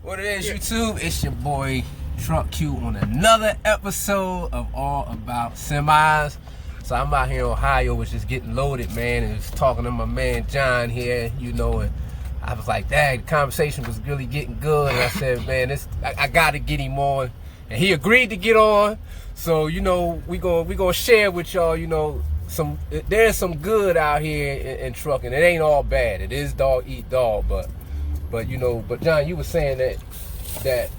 What it is, YouTube? It's your boy Truck Q on another episode of All About Semis. So I'm out here in Ohio, was just getting loaded, man, and was talking to my man John here, and I was like, dang, the conversation was really getting good. And I said, man, I gotta get him on. And he agreed to get on. So, we gonna share with y'all, there's some good out here in trucking. It ain't all bad. It is dog eat dog, but John, you were saying that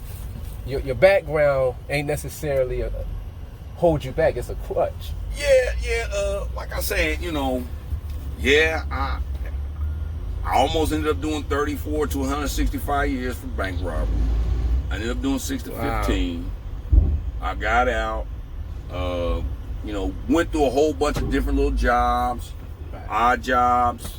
your background ain't necessarily hold you back. It's a crutch. Yeah. Like I said, I almost ended up doing 34 to 165 years for bank robbery. I ended up doing 6 to 15. I got out. Went through a whole bunch of different little jobs, odd jobs.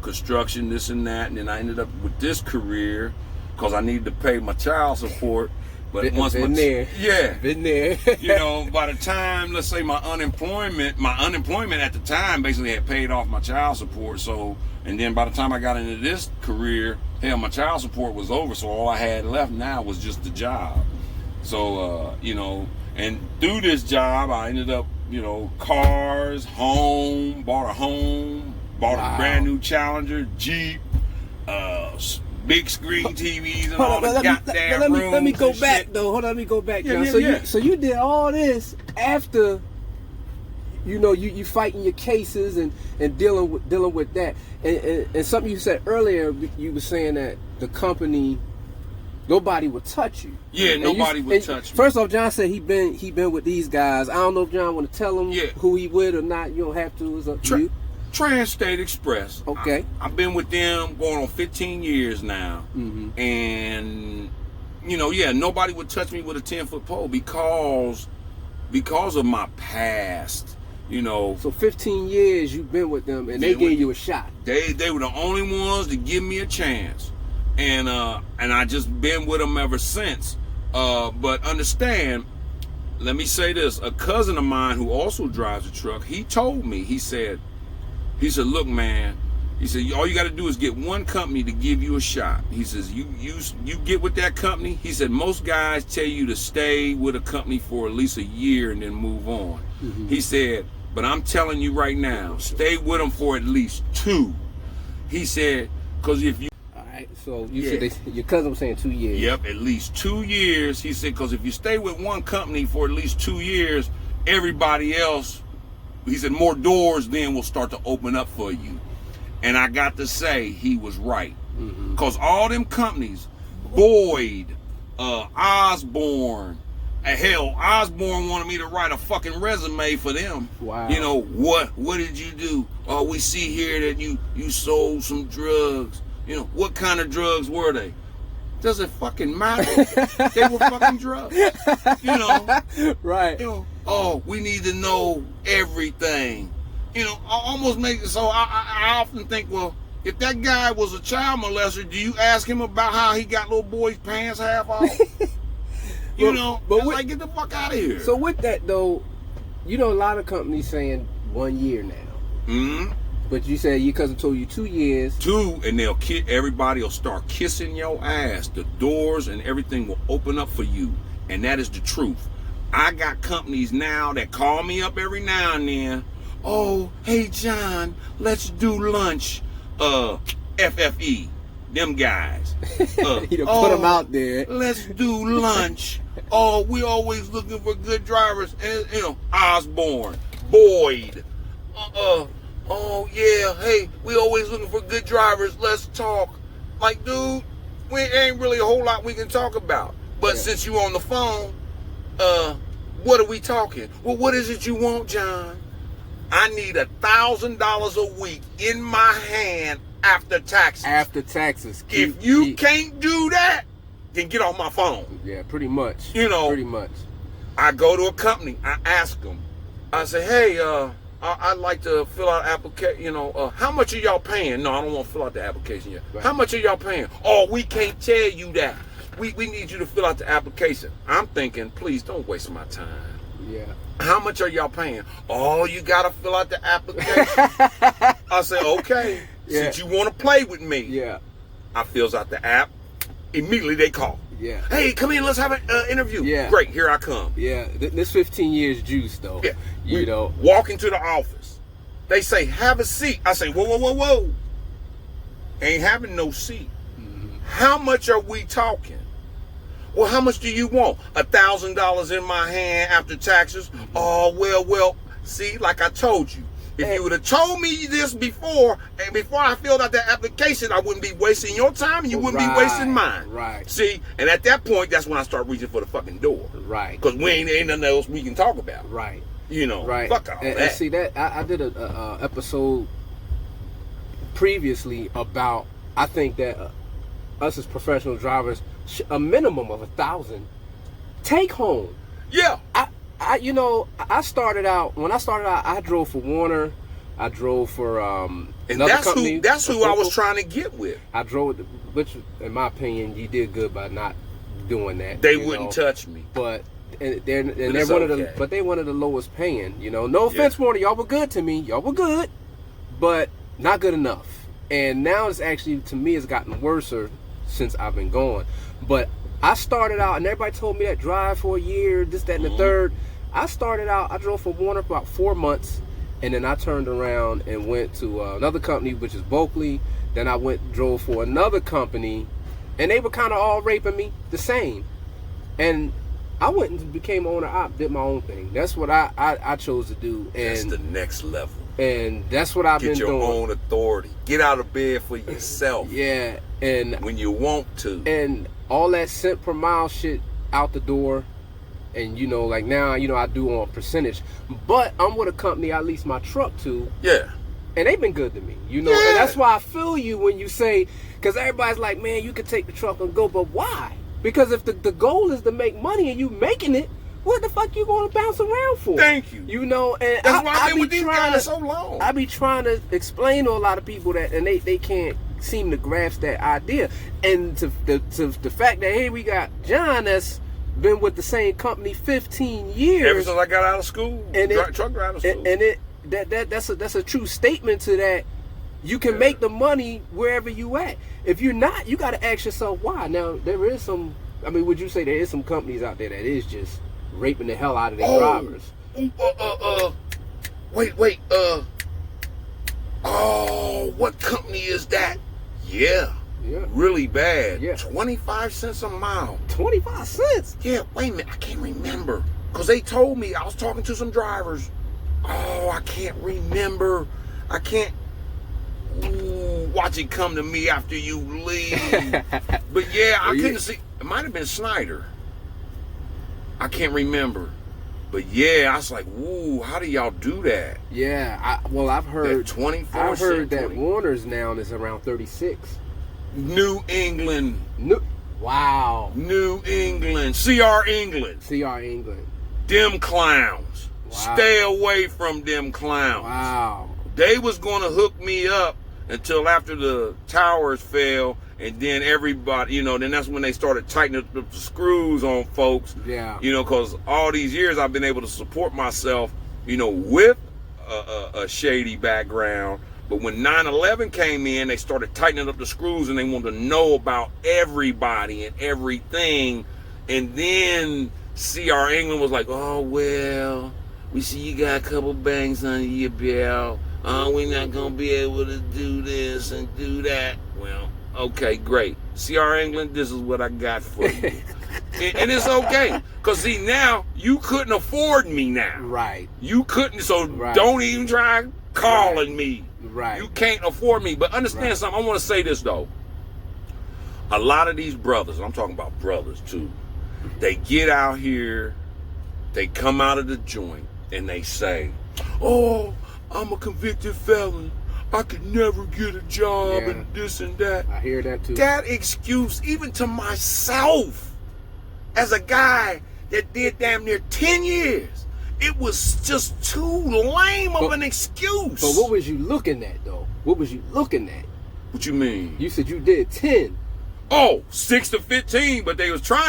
Construction, this and that, and then I ended up with this career because I needed to pay my child support. But been there. By the time, let's say my unemployment at the time basically had paid off my child support. So, and then by the time I got into this career, hell, my child support was over. So all I had left now was just the job. So, and through this job, I ended up, cars, bought a brand new Challenger, Jeep, big screen TVs and all the goddamn rooms. Let me go back, though. Hold on, let me go back, John. So you did all this after, you fighting your cases and dealing with that. And something you said earlier, you were saying that the company, nobody would touch you. Yeah, nobody would touch me. First off, John said he been with these guys. I don't know if John want to tell them who he with or not. You don't have to. It's up to you. Trans-State Express. Okay. I've been with them going on 15 years now. Mm-hmm. And, nobody would touch me with a 10-foot pole because of my past, So 15 years you've been with them and they gave you a shot. They were the only ones to give me a chance. And I just been with them ever since. But understand, let me say this. A cousin of mine who also drives a truck, he told me, he said, look, man, he said, all you got to do is get one company to give you a shot. He says, you get with that company. He said, most guys tell you to stay with a company for at least a year and then move on. Mm-hmm. He said, but I'm telling you right now, stay with them for at least 2. He said, because if you... All right, so you said your cousin was saying 2 years. Yep, at least 2 years. He said, because if you stay with one company for at least 2 years, everybody else... He said, more doors then will start to open up for you. And I got to say, he was right. Because all them companies, Boyd, Osborne, hell, Osborne wanted me to write a fucking resume for them. Wow. What did you do? Oh, we see here that you sold some drugs. What kind of drugs were they? Does it fucking matter? They were fucking drugs. Right. Oh, we need to know everything. I almost make it so I often think, well, if that guy was a child molester, do you ask him about how he got little boys' pants half off? But get the fuck out of here. So with that though, a lot of companies saying 1 year now. Mm-hmm. But you said your cousin told you 2 years. 2, and everybody will start kissing your ass. The doors and everything will open up for you. And that is the truth. I got companies now that call me up every now and then. Oh, hey John, let's do lunch. FFE, them guys. He done put them out there. Let's do lunch. Oh, we always looking for good drivers. And Osborne, Boyd. Oh yeah, hey, we always looking for good drivers. Let's talk. Like, dude, we ain't really a whole lot we can talk about. But since you on the phone, what are we talking? Well, what is it you want, John? I need $1,000 a week in my hand after taxes. After taxes. If you can't do that, then get off my phone. Yeah, pretty much. Pretty much. I go to a company. I ask them. I say, hey, I'd like to fill out an application. How much are y'all paying? No, I don't want to fill out the application yet. Right. How much are y'all paying? Oh, we can't tell you that. We need you to fill out the application. I'm thinking, please don't waste my time. Yeah. How much are y'all paying? Oh, you got to fill out the application. I say, okay, since you want to play with me. Yeah. I fills out the app. immediately they call. Yeah. Hey, come in, let's have an interview. Yeah. Great, here I come. Yeah, this 15 years juice though. Yeah. You know. Walk into the office. They say, have a seat. I say, whoa. Ain't having no seat. Mm-hmm. How much are we talking? Well, how much do you want? $1,000 in my hand after taxes? Mm-hmm. Oh, well, see, like I told you. If you would have told me this before, and before I filled out that application, I wouldn't be wasting your time and you wouldn't be wasting mine. Right. See, and at that point, that's when I start reaching for the fucking door. Right. Because we ain't nothing else we can talk about. Right. You know, right. Fuck all that. And see, that I did a episode previously about, I think that us as professional drivers, a minimum of 1,000 take home. Yeah. I started out, I drove for Warner. I drove for another company. That's who I was trying to get with. I drove, which in my opinion, you did good by not doing that. They wouldn't touch me. But they're one of the, but they one of the lowest paying. You know, no offense, Warner, y'all were good to me. Y'all were good, but not good enough. And now it's actually, to me, it's gotten worse since I've been going. But I started out, and everybody told me that drive for a year, this, that, and the third. I started out, I drove for Warner for about 4 months, and then I turned around and went to another company, which is Boakley. Then I drove for another company, and they were kind of all raping me the same. And I went and became owner op, did my own thing. That's what I chose to do. And that's the next level. And that's what I've been doing. Get your own authority. Get out of bed for yourself. Yeah, and when you want to. And all that cent per mile shit out the door. And you know, like now, you know, I do on percentage, but I'm with a company I lease my truck to. Yeah. And they've been good to me, you know. And that's why I feel you when you say, because everybody's like, man, you can take the truck and go, but why? Because if the goal is to make money and you making it, what the fuck you going to bounce around for? Thank you. You know, and that's why I've been with these guys so long. I be trying to explain to a lot of people that, and they can't seem to grasp that idea. And to the fact that, hey, we got John that's been with the same company 15 years. Ever since I got out of school, and truck driver school. And that's a true statement to that. You can make the money wherever you at. If you're not, you got to ask yourself why. Now, there is some, I mean, would you say there is some companies out there that is just raping the hell out of their drivers? Wait, what company is that? Yeah. Really bad. Yeah. 25 cents a mile. 25 cents? Yeah, wait a minute. I can't remember. Because they told me, I was talking to some drivers. Oh, I can't remember. I can't. Ooh, watch it come to me after you leave. But yeah, I couldn't see. It might have been Snyder. I can't remember. But yeah, I was like, ooh, how do y'all do that? Yeah, I've heard. 24 I've heard that Warner's now is around 36. New England. Wow. New England. CR England. CR England. Them clowns. Wow. Stay away from them clowns. Wow. They was going to hook me up until after the towers fell, and then everybody, you know, then that's when they started tightening up the screws on folks. Yeah. You know, because all these years I've been able to support myself, you know, with a shady background. But when 9/11 came in, they started tightening up the screws, and they wanted to know about everybody and everything. And then CR England was like, oh, well, we see you got a couple bangs under your belt. We're not going to be able to do this and do that. Well, okay, great. CR England, this is what I got for you. And it's okay. Because, see, now, you couldn't afford me now. Right. You couldn't, so don't even try calling me. Right. You can't afford me. But understand something. I want to say this, though. A lot of these brothers, and I'm talking about brothers, too, they get out here, they come out of the joint, and they say, oh, I'm a convicted felon. I could never get a job and this and that. I hear that, too. That excuse, even to myself, as a guy that did damn near 10 years, it was just too lame of an excuse. But what was you looking at, though? What was you looking at? What you mean? You said you did 10. Oh, 6 to 15, but they was trying